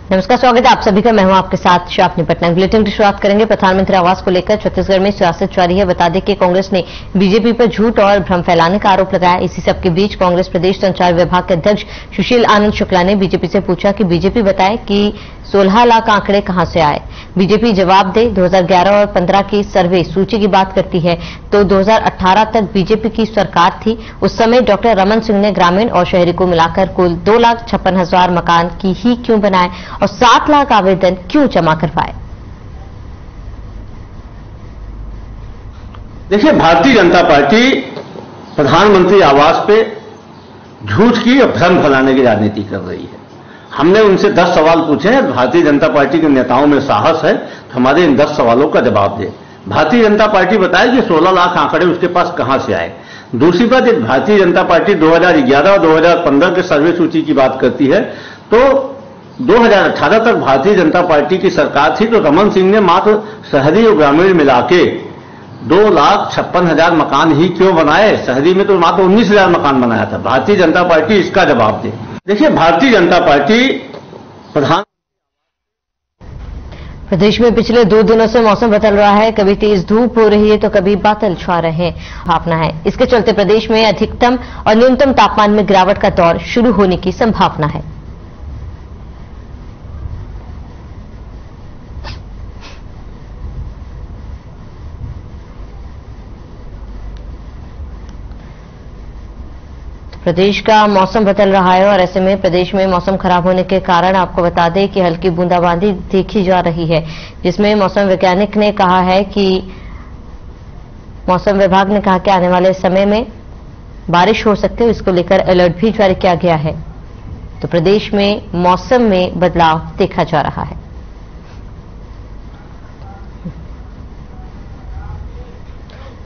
नमस्कार, स्वागत है आप सभी का। मैं हूं आपके साथ शाफनी पटना। बुलेटिन की शुरुआत करेंगे प्रधानमंत्री आवास को लेकर। छत्तीसगढ़ में सियासत जारी है। बता दें कि कांग्रेस ने बीजेपी पर झूठ और भ्रम फैलाने का आरोप लगाया। इसी सबके बीच कांग्रेस प्रदेश संचार विभाग के अध्यक्ष सुशील आनंद शुक्ला ने बीजेपी से पूछा कि बीजेपी बताए कि 16 लाख आंकड़े कहां से आए। बीजेपी जवाब दे। 2011 और 15 की सर्वे सूची की बात करती है तो 2018 तक बीजेपी की सरकार थी। उस समय डॉक्टर रमन सिंह ने ग्रामीण और शहरी को मिलाकर कुल 2,56,000 मकान की ही क्यों बनाए और 7 लाख आवेदन क्यों जमा करवाए। देखिए, भारतीय जनता पार्टी प्रधानमंत्री आवास पे झूठ की और भ्रम फैलाने की राजनीति कर रही है। हमने उनसे 10 सवाल पूछे हैं। भारतीय जनता पार्टी के नेताओं में साहस है तो हमारे इन 10 सवालों का जवाब दे। भारतीय जनता पार्टी बताए कि 16 लाख आंकड़े उसके पास कहां से आए। दूसरी बात, एक भारतीय जनता पार्टी 2011 और 2015 के सर्वे सूची की बात करती है तो 2018 तक भारतीय जनता पार्टी की सरकार थी तो रमन सिंह ने मात्र शहरी और ग्रामीण मिला के 2,56,000 मकान ही क्यों बनाए। शहरी में तो मात्र 19,000 मकान बनाया था। भारतीय जनता पार्टी इसका जवाब दे। देखिए, भारतीय जनता पार्टी प्रदेश में पिछले 2 दिनों से मौसम बदल रहा है। कभी तेज धूप हो रही है तो कभी बादल छा रहे हैं। भावना है इसके चलते प्रदेश में अधिकतम और न्यूनतम तापमान में गिरावट का दौर शुरू होने की संभावना है। प्रदेश का मौसम बदल रहा है और ऐसे में प्रदेश में मौसम खराब होने के कारण आपको बता दें कि हल्की बूंदाबांदी देखी जा रही है, जिसमें मौसम वैज्ञानिक ने कहा है कि मौसम विभाग ने कहा कि आने वाले समय में बारिश हो सकती है। इसको लेकर अलर्ट भी जारी किया गया है। तो प्रदेश में मौसम में बदलाव देखा जा रहा है।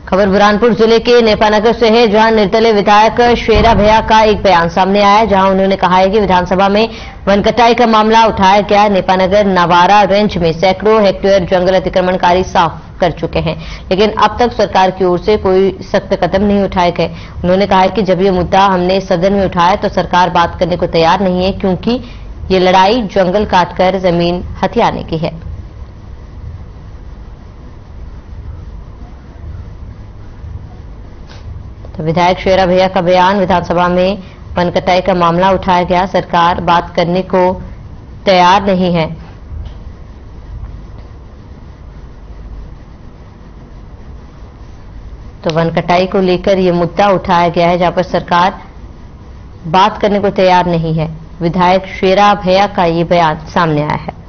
खबर बुरहानपुर जिले के नेपानगर से है, जहां निर्दलीय विधायक शेरा भैया का एक बयान सामने आया है, जहां उन्होंने कहा है कि विधानसभा में वन कटाई का मामला उठाया गया। नेपानगर नवारा रेंज में सैकड़ों हेक्टेयर जंगल अतिक्रमणकारी साफ कर चुके हैं, लेकिन अब तक सरकार की ओर से कोई सख्त कदम नहीं उठाए गए। उन्होंने कहा है कि जब ये मुद्दा हमने सदन में उठाया तो सरकार बात करने को तैयार नहीं है, क्योंकि ये लड़ाई जंगल काटकर जमीन हथियाने की है। तो विधायक शेरा भैया का बयान, विधानसभा में वन कटाई का मामला उठाया गया, सरकार बात करने को तैयार नहीं है। तो वन कटाई को लेकर यह मुद्दा उठाया गया है, जहां पर सरकार बात करने को तैयार नहीं है। विधायक शेरा भैया का ये बयान सामने आया है।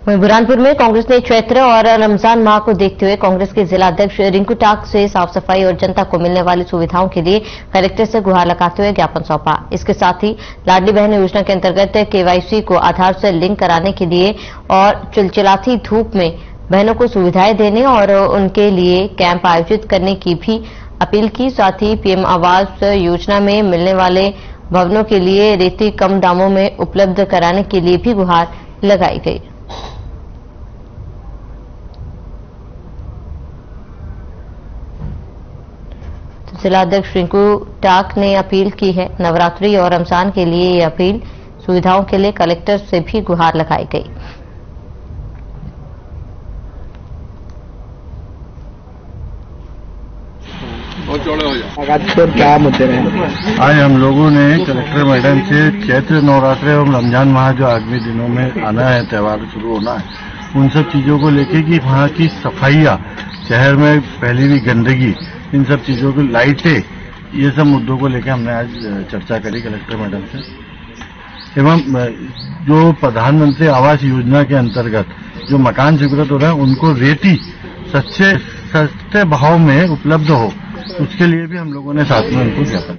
वहीं बुरहानपुर में कांग्रेस ने चैत्र और रमजान माह को देखते हुए कांग्रेस के जिला अध्यक्ष रिंकू टाक से साफ सफाई और जनता को मिलने वाली सुविधाओं के लिए कलेक्टर से गुहार लगाते हुए ज्ञापन सौंपा। इसके साथ ही लाडली बहन योजना के अंतर्गत केवाईसी को आधार से लिंक कराने के लिए और चिलचिलाती धूप में बहनों को सुविधाएं देने और उनके लिए कैंप आयोजित करने की भी अपील की। साथ ही पीएम आवास योजना में मिलने वाले भवनों के लिए रेती कम दामों में उपलब्ध कराने के लिए भी गुहार लगाई गई। जिला अध्यक्ष रिंकू टाक ने अपील की है। नवरात्रि और रमजान के लिए ये अपील सुविधाओं के लिए कलेक्टर से भी गुहार लगाई गई। क्या मुद्दे रहे? आज हम लोगों ने कलेक्टर मैडम से चैत्र नवरात्र एवं रमजान माह जो आगामी दिनों में आना है, त्योहार शुरू होना है, उन सब चीजों को लेके कि वहाँ की सफाइयाँ, शहर में फैली हुई गंदगी, इन सब चीजों की लाइटें, ये सब मुद्दों को लेकर हमने आज चर्चा करी कलेक्टर मैडम से। एवं जो प्रधानमंत्री आवास योजना के अंतर्गत जो मकान स्वीकृत हो रहे हैं उनको रेती सस्ते भाव में उपलब्ध हो, उसके लिए भी हम लोगों ने साथ में उनको ज्ञापन।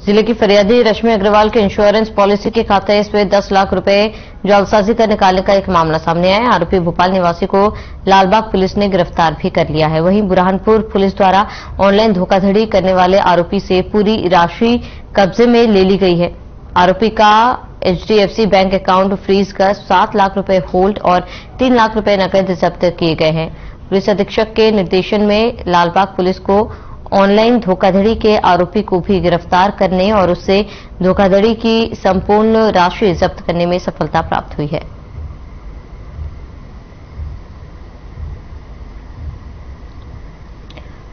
जिले की फरियादी रश्मि अग्रवाल के इंश्योरेंस पॉलिसी के खाते से 10 लाख रुपए जालसाजी कर निकालने का एक मामला सामने आया है। आरोपी भोपाल निवासी को लालबाग पुलिस ने गिरफ्तार भी कर लिया है। वहीं बुरहानपुर पुलिस द्वारा ऑनलाइन धोखाधड़ी करने वाले आरोपी से पूरी राशि कब्जे में ले ली गई है। आरोपी का HDFC बैंक अकाउंट फ्रीज कर 7 लाख रुपए होल्ड और 3 लाख रुपए नकद जब्त किए गए हैं। पुलिस अधीक्षक के निर्देशन में लालबाग पुलिस को ऑनलाइन धोखाधड़ी के आरोपी को भी गिरफ्तार करने और उससे धोखाधड़ी की संपूर्ण राशि जब्त करने में सफलता प्राप्त हुई है।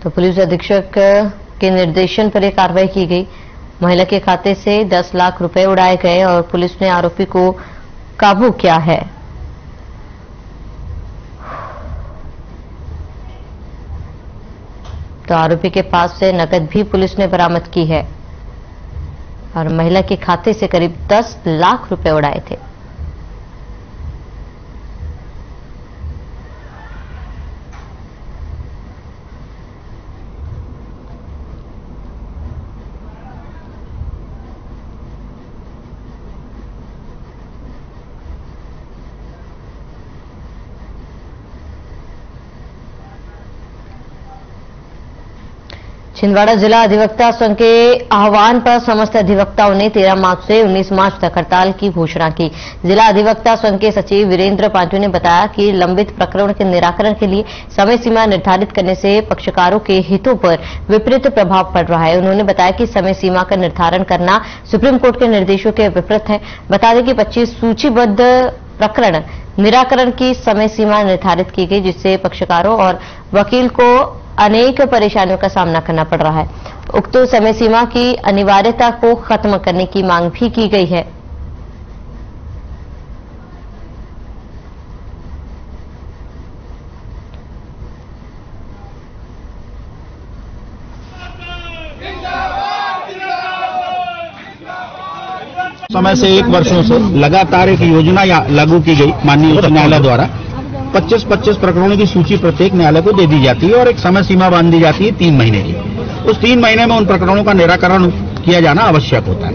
तो पुलिस अधीक्षक के निर्देशन पर यह कार्रवाई की गई। महिला के खाते से 10 लाख रुपए उड़ाए गए और पुलिस ने आरोपी को काबू किया है। तो आरोपी के पास से नकद भी पुलिस ने बरामद की है और महिला के खाते से करीब 10 लाख रुपए उड़ाए थे। छिंदवाड़ा जिला अधिवक्ता संघ के आह्वान पर समस्त अधिवक्ताओं ने 13 मार्च से 19 मार्च तक हड़ताल की घोषणा की। जिला अधिवक्ता संघ के सचिव वीरेंद्र पांडे ने बताया कि लंबित प्रकरण के निराकरण के लिए समय सीमा निर्धारित करने से पक्षकारों के हितों पर विपरीत प्रभाव पड़ रहा है। उन्होंने बताया कि समय सीमा का निर्धारण करना सुप्रीम कोर्ट के निर्देशों के विपरीत है। बता दें कि 25 सूचीबद्ध प्रकरण निराकरण की समय सीमा निर्धारित की गई, जिससे पक्षकारों और वकील को अनेक परेशानियों का सामना करना पड़ रहा है। उक्त समय सीमा की अनिवार्यता को खत्म करने की मांग भी की गई है। समय से 1 वर्षों से लगातार एक योजना लागू की गई माननीय उच्च न्यायालय द्वारा। 25 प्रकरणों की सूची प्रत्येक न्यायालय को दे दी जाती है और एक समय सीमा बांध दी जाती है 3 महीने की। उस 3 महीने में उन प्रकरणों का निराकरण किया जाना आवश्यक होता है।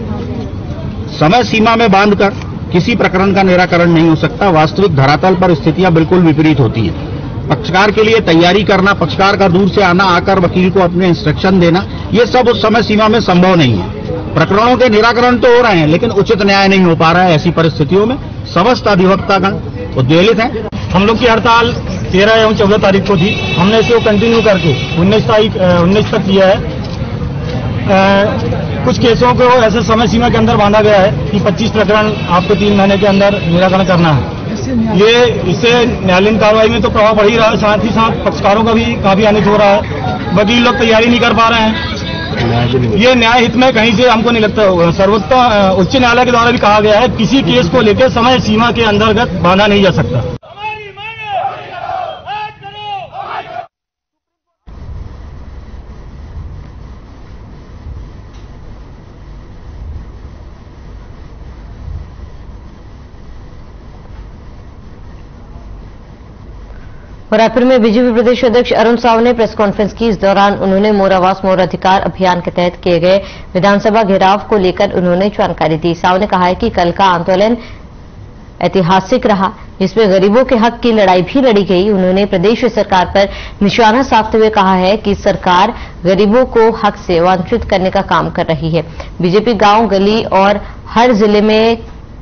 समय सीमा में बांधकर किसी प्रकरण का निराकरण नहीं हो सकता। वास्तविक धरातल पर स्थितियां बिल्कुल विपरीत होती हैं। पक्षकार के लिए तैयारी करना, पक्षकार का दूर से आना, आकर वकील को अपने इंस्ट्रक्शन देना, ये सब उस समय सीमा में संभव नहीं है। प्रकरणों के निराकरण तो हो रहे हैं लेकिन उचित न्याय नहीं हो पा रहा है। ऐसी परिस्थितियों में समस्त अधिवक्तागण उद्वेलित हैं। हम लोग की हड़ताल 13 एवं 14 तारीख को थी। हमने इसे कंटिन्यू करके 19 तक किया है। कुछ केसों को ऐसे समय सीमा के अंदर बांधा गया है कि 25 प्रकरण आपको 3 महीने के अंदर निराकरण करना है। इससे न्यायालयीन कार्रवाई में तो प्रभाव बढ़ ही रहा है, साथ ही साथ पक्षकारों का भी काफी हानि हो रहा है। वकील लोग तैयारी नहीं कर पा रहे हैं। ये न्याय हित में कहीं से हमको नहीं लगता। सर्वोच्च उच्च न्यायालय के द्वारा भी कहा गया है किसी केस को लेकर समय सीमा के अंतर्गत बांधा नहीं जा सकता। रायपुर में बीजेपी प्रदेश अध्यक्ष अरुण साव ने प्रेस कॉन्फ्रेंस की। इस दौरान उन्होंने मोर आवास मोर अधिकार अभियान के तहत किए गए विधानसभा घेराव को लेकर उन्होंने जानकारी दी। साव ने कहा है कि कल का आंदोलन ऐतिहासिक रहा, जिसमें गरीबों के हक की लड़ाई भी लड़ी गई। उन्होंने प्रदेश सरकार पर निशाना साधते हुए कहा है कि सरकार गरीबों को हक से वंचित करने का काम कर रही है। बीजेपी गांव गली और हर जिले में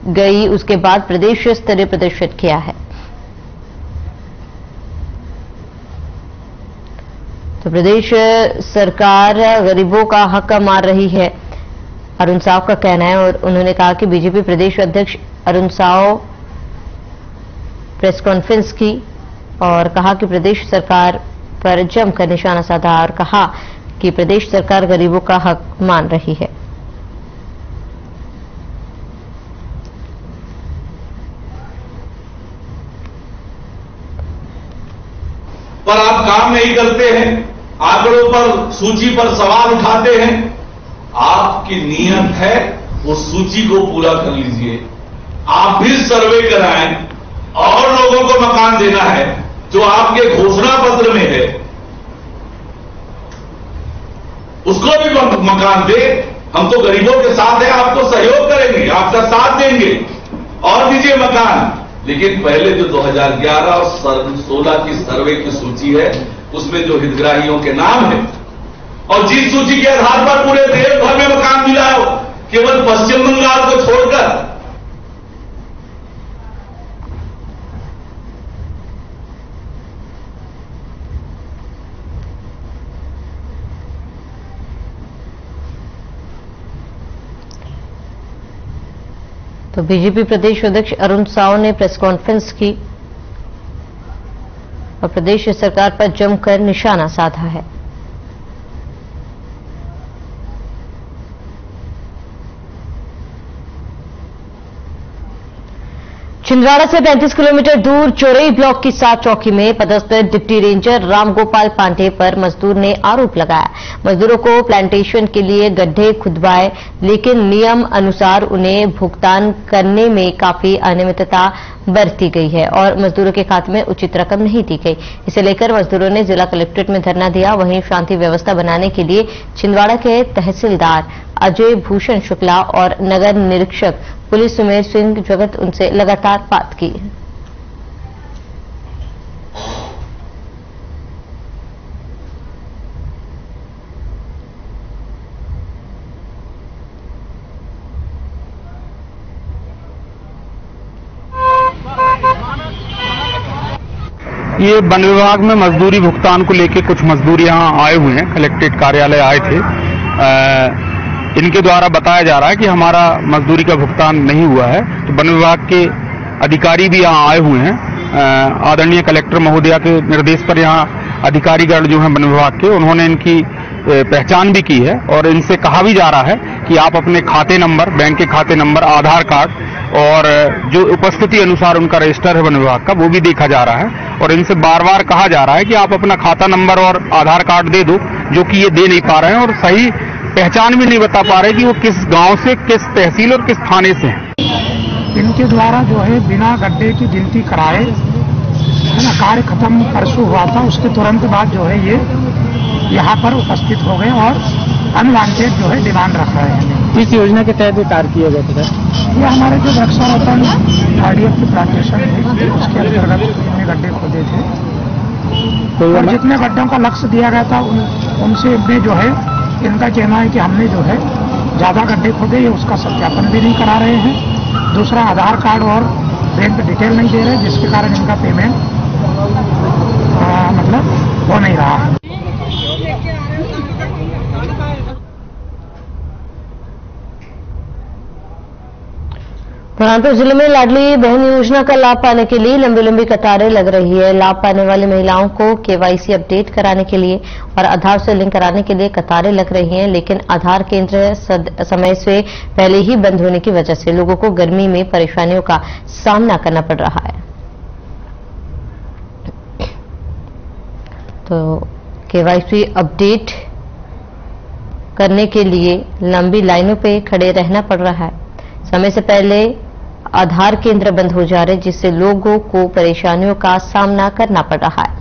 गई, उसके बाद प्रदेश स्तरीय प्रदर्शन किया है। तो प्रदेश सरकार गरीबों का हक मार रही है, अरुण साव का कहना है। और उन्होंने कहा कि बीजेपी प्रदेश अध्यक्ष अरुण साव प्रेस कॉन्फ्रेंस की और कहा कि प्रदेश सरकार पर जमकर निशाना साधा और कहा कि प्रदेश सरकार गरीबों का हक मान रही है। पर आप काम नहीं करते हैं, आंकड़ों पर, सूची पर सवाल उठाते हैं। आपकी नीयत है उस सूची को पूरा कर लीजिए। आप भी सर्वे कराएं और लोगों को मकान देना है जो आपके घोषणा पत्र में है, उसको भी मकान दे। हम तो गरीबों के साथ हैं, आपको सहयोग करेंगे, आपका साथ देंगे और दीजिए मकान। लेकिन पहले जो 2011 और 2016 की सर्वे की सूची है उसमें जो हितग्राहियों के नाम है और जिस सूची के आधार पर पूरे देश भर में मकान मिला है केवल पश्चिम बंगाल को छोड़कर, तो बीजेपी प्रदेश अध्यक्ष अरुण साव ने प्रेस कॉन्फ्रेंस की और प्रदेश सरकार पर जमकर निशाना साधा है। छिंदवाड़ा से 35 किलोमीटर दूर चोरई ब्लॉक की 7 चौकी में पदस्थ डिप्टी रेंजर रामगोपाल पांडे पर मजदूर ने आरोप लगाया। मजदूरों को प्लांटेशन के लिए गड्ढे खुदवाए, लेकिन नियम अनुसार उन्हें भुगतान करने में काफी अनियमितता बरती गई है और मजदूरों के खाते में उचित रकम नहीं दी गई। इसे लेकर मजदूरों ने जिला कलेक्ट्रेट में धरना दिया। वहीं शांति व्यवस्था बनाने के लिए छिंदवाड़ा के तहसीलदार अजय भूषण शुक्ला और नगर निरीक्षक पुलिस सुमेर सिंह जगत उनसे लगातार बात की। ये वन विभाग में मजदूरी भुगतान को लेकर कुछ मजदूर यहाँ आए हुए हैं, कलेक्ट्रेट कार्यालय आए थे। इनके द्वारा बताया जा रहा है कि हमारा मजदूरी का भुगतान नहीं हुआ है। तो वन विभाग के अधिकारी भी यहाँ आए हुए हैं। आदरणीय कलेक्टर महोदया के निर्देश पर यहाँ अधिकारीगण जो हैं वन विभाग के, उन्होंने इनकी पहचान भी की है और इनसे कहा भी जा रहा है कि आप अपने खाते नंबर, बैंक के खाते नंबर, आधार कार्ड और जो उपस्थिति अनुसार उनका रजिस्टर है वन विभाग का, वो भी देखा जा रहा है। और इनसे बार बार कहा जा रहा है कि आप अपना खाता नंबर और आधार कार्ड दे दो, जो कि ये दे नहीं पा रहे हैं और सही पहचान भी नहीं बता पा रहे कि वो किस गांव से, किस तहसील और किस थाने से हैं। इनके द्वारा जो है बिना गड्ढे की गिनती कराए, है ना, कार्य खत्म परसों हुआ था। उसके तुरंत बाद जो है ये यहाँ पर उपस्थित हो गए और अनवांटेड जो है डिमांड रख रहे हैं। इस योजना के तहत कार्य किया गया था ये हमारे जो वृक्षारोपण आरडीएफ की प्लांटेशन थी उसके अंतर्गत हमने गड्ढे खोदे थे और जितने गड्ढों का लक्ष्य दिया गया था उनसे इनने जो है, इनका कहना है कि हमने जो है ज्यादा गड्ढे खोदे, ये उसका सत्यापन भी नहीं करा रहे हैं। दूसरा, आधार कार्ड और बैंक डिटेल नहीं दे रहे, जिसके कारण इनका पेमेंट मतलब हो नहीं रहा है। बुरहानपुर जिले में लाडली बहन योजना का लाभ पाने के लिए लंबी लंबी कतारें लग रही है। लाभ पाने वाली महिलाओं को केवाईसी अपडेट कराने के लिए और आधार से लिंक कराने के लिए कतारें लग रही हैं, लेकिन आधार केंद्र समय से पहले ही बंद होने की वजह से लोगों को गर्मी में परेशानियों का सामना करना पड़ रहा है। तो केवाईसी अपडेट करने के लिए लंबी लाइनों पे खड़े रहना पड़ रहा है। समय से पहले आधार केंद्र बंद हो जा रहे, जिससे लोगों को परेशानियों का सामना करना पड़ रहा है।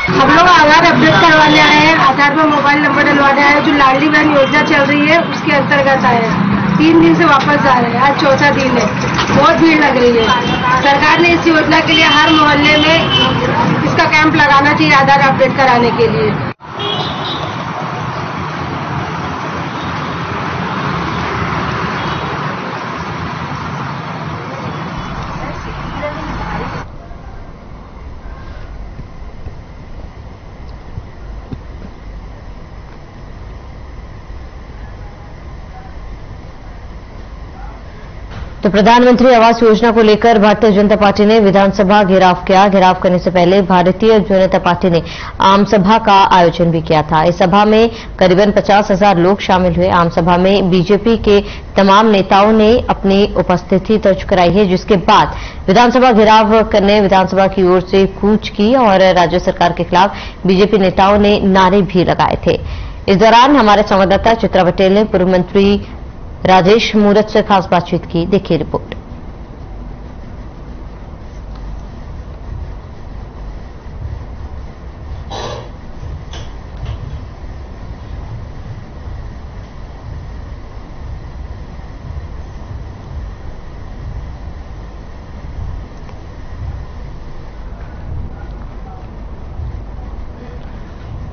हम लोग आधार अपडेट करवाने आए हैं, आधार में मोबाइल नंबर डलवाने आए हैं। जो लाडली बहन योजना चल रही है उसके अंतर्गत आए हैं। 3 दिन से वापस जा रहे हैं, आज चौथा दिन है। बहुत भीड़ लग रही है। सरकार ने इस योजना के लिए हर मोहल्ले में इसका कैंप लगाना चाहिए आधार अपडेट कराने के लिए। तो प्रधानमंत्री आवास योजना को लेकर भारतीय जनता पार्टी ने विधानसभा घेराव किया। घेराव करने से पहले भारतीय जनता पार्टी ने आम सभा का आयोजन भी किया था। इस सभा में करीबन 50,000 लोग शामिल हुए। आम सभा में बीजेपी के तमाम नेताओं ने अपनी उपस्थिति दर्ज कराई है, जिसके बाद विधानसभा घेराव करने विधानसभा की ओर से कूच की और राज्य सरकार के खिलाफ बीजेपी नेताओं ने नारे भी लगाए थे। इस दौरान हमारे संवाददाता चित्रा पटेल ने पूर्व मंत्री राजेश मूरत से खास बातचीत की। देखिए रिपोर्ट।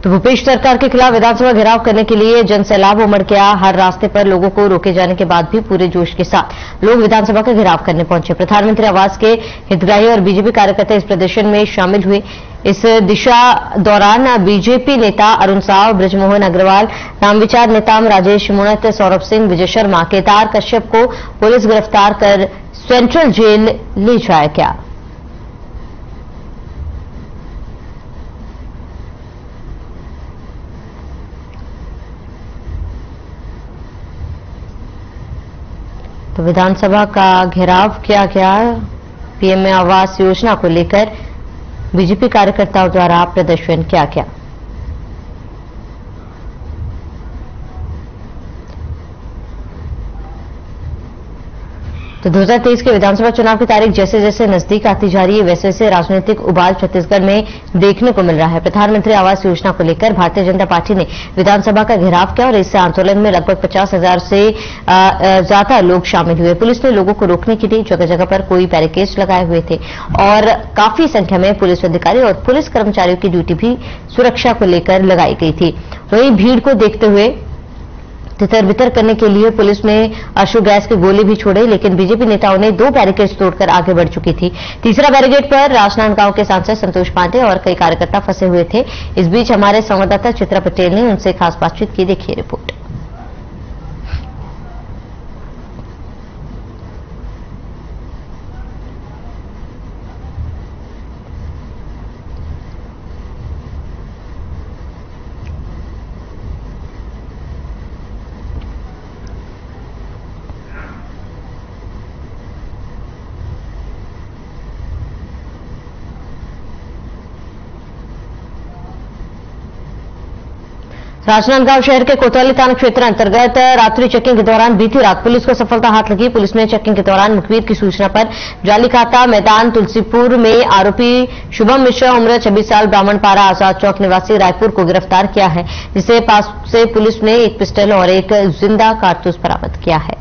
तो भूपेश सरकार के खिलाफ विधानसभा घेराव करने के लिए जनसैलाब उमड़ गया। हर रास्ते पर लोगों को रोके जाने के बाद भी पूरे जोश के साथ लोग विधानसभा का घेराव करने पहुंचे। प्रधानमंत्री आवास के हितग्राही और बीजेपी कार्यकर्ता इस प्रदर्शन में शामिल हुए। इस दिशा दौरान बीजेपी नेता अरुण साव, ब्रजमोहन अग्रवाल, नामविचार नेताम राजेश मूणत, सौरभ सिंह, विजय शर्मा, केदार कश्यप को पुलिस गिरफ्तार कर सेंट्रल जेल ले जाया गया। तो विधानसभा का घेराव किया गया। पीएम आवास योजना को लेकर बीजेपी कार्यकर्ताओं द्वारा प्रदर्शन किया गया। तो 2023 के विधानसभा चुनाव की तारीख जैसे जैसे नजदीक आती जा रही है, वैसे वैसे राजनीतिक उबाल छत्तीसगढ़ में देखने को मिल रहा है। प्रधानमंत्री आवास योजना को लेकर भारतीय जनता पार्टी ने विधानसभा का घेराव किया और इस आंदोलन में लगभग 50,000 से ज्यादा लोग शामिल हुए। पुलिस ने लोगों को रोकने के लिए जगह जगह पर कोई बैरिकेड्स लगाए हुए थे और काफी संख्या में पुलिस अधिकारी और पुलिस कर्मचारियों की ड्यूटी भी सुरक्षा को लेकर लगाई गई थी। वहीं भीड़ को देखते हुए तितर बितर करने के लिए पुलिस ने अश्रु गैस के गोले भी छोड़े, लेकिन बीजेपी नेताओं ने 2 बैरिकेड्स तोड़कर आगे बढ़ चुकी थी। तीसरा बैरिकेड पर राजनांदगांव के सांसद संतोष पांडे और कई कार्यकर्ता फंसे हुए थे। इस बीच हमारे संवाददाता चित्रा पटेल ने उनसे खास बातचीत की। देखिए रिपोर्ट। राजनांदगांव शहर के कोतवाली थाना क्षेत्र अंतर्गत रात्रि चेकिंग के दौरान बीती रात पुलिस को सफलता हाथ लगी। पुलिस ने चेकिंग के दौरान मुखबिर की सूचना पर जालीखाता मैदान तुलसीपुर में आरोपी शुभम मिश्रा उम्र 26 साल ब्राह्मणपारा आजाद चौक निवासी रायपुर को गिरफ्तार किया है, जिसे पास से पुलिस ने एक पिस्टल और एक जिंदा कारतूस बरामद किया है।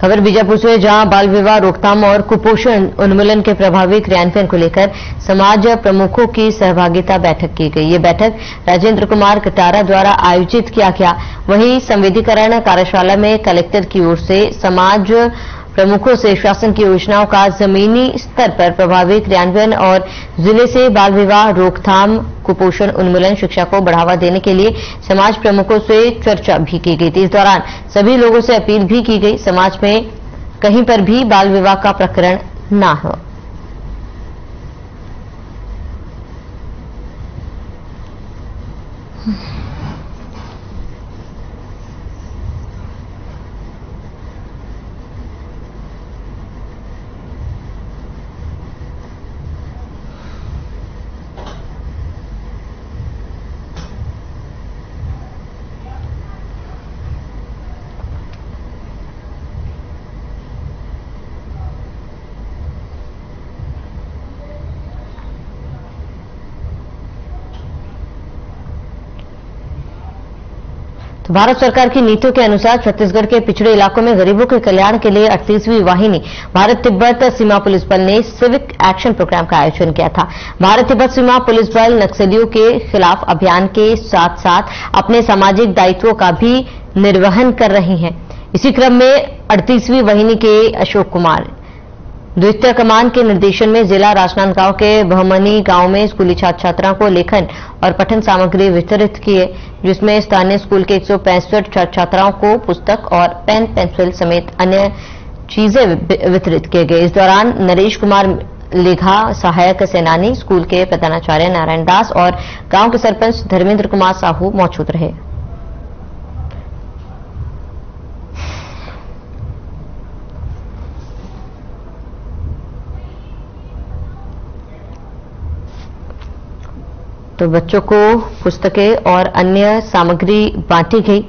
खबर बीजापुर से, जहां बाल विवाह रोकथाम और कुपोषण उन्मूलन के प्रभावी क्रियान्वयन को लेकर समाज प्रमुखों की सहभागिता बैठक की गई। ये बैठक राजेंद्र कुमार कटारा द्वारा आयोजित किया गया। वहीं संवेदीकरण कार्यशाला में कलेक्टर की ओर से समाज प्रमुखों से शासन की योजनाओं का जमीनी स्तर पर प्रभावी क्रियान्वयन और जिले से बाल विवाह रोकथाम, कुपोषण उन्मूलन, शिक्षा को बढ़ावा देने के लिए समाज प्रमुखों से चर्चा भी की गई थी। इस दौरान सभी लोगों से अपील भी की गई, समाज में कहीं पर भी बाल विवाह का प्रकरण न हो। तो भारत सरकार की नीतियों के अनुसार छत्तीसगढ़ के पिछड़े इलाकों में गरीबों के कल्याण के लिए 38वीं वाहिनी भारत तिब्बत सीमा पुलिस बल ने सिविक एक्शन प्रोग्राम का आयोजन किया था। भारत तिब्बत सीमा पुलिस बल नक्सलियों के खिलाफ अभियान के साथ साथ अपने सामाजिक दायित्वों का भी निर्वहन कर रही है। इसी क्रम में 38वीं वाहिनी के अशोक कुमार द्वितीय कमान के निर्देशन में जिला राजनांदगांव के बहमनी गांव में स्कूली छात्र छात्राओं को लेखन और पठन सामग्री वितरित किए, जिसमें स्थानीय स्कूल के 165 छात्र छात्राओं को पुस्तक और पेन पेंसिल समेत अन्य चीजें वितरित किए गए। इस दौरान नरेश कुमार लेघा, सहायक सेनानी, स्कूल के प्रधानाचार्य नारायण दास और गांव के सरपंच धर्मेंद्र कुमार साहू मौजूद रहे। तो बच्चों को पुस्तकें और अन्य सामग्री बांटी गई।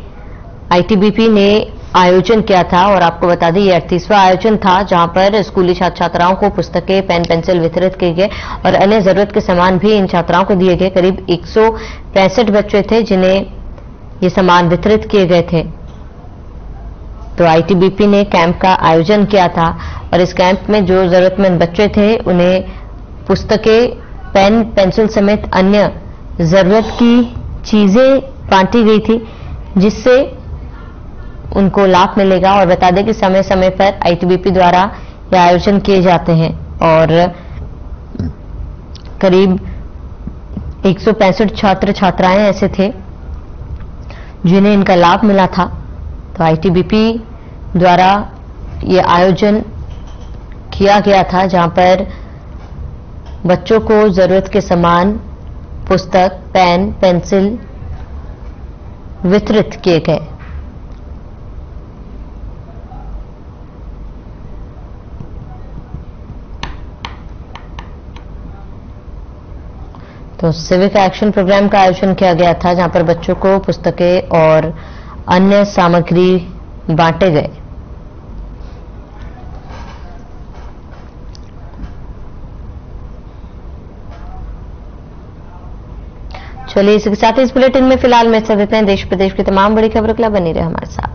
आईटीबीपी ने आयोजन किया था और आपको बता दें ये 38वां आयोजन था जहां पर स्कूली छात्र छात्राओं को पुस्तकें, पेन पेंसिल वितरित किए गए और अन्य जरूरत के सामान भी इन छात्राओं को दिए गए। करीब 165 बच्चे थे जिन्हें ये सामान वितरित किए गए थे। तो आईटीबीपी ने कैंप का आयोजन किया था और इस कैंप में जो जरूरतमंद बच्चे थे उन्हें पुस्तकें, पेन पेंसिल समेत अन्य जरूरत की चीजें बांटी गई थी, जिससे उनको लाभ मिलेगा। और बता दें कि समय समय पर आईटीबीपी द्वारा ये आयोजन किए जाते हैं और करीब 165 छात्र छात्राएं ऐसे थे जिन्हें इनका लाभ मिला था। तो आईटीबीपी द्वारा ये आयोजन किया गया था जहां पर बच्चों को जरूरत के सामान, पुस्तक, पेन पेंसिल वितरित किए गए। तो सिविक एक्शन प्रोग्राम का आयोजन किया गया था जहां पर बच्चों को पुस्तकें और अन्य सामग्री बांटे गए। चलिए इसके साथ ही इस बुलेटिन में फिलहाल मैं देते हैं देश प्रदेश की तमाम बड़ी खबरों के लिए बनी रहे हमारे साथ।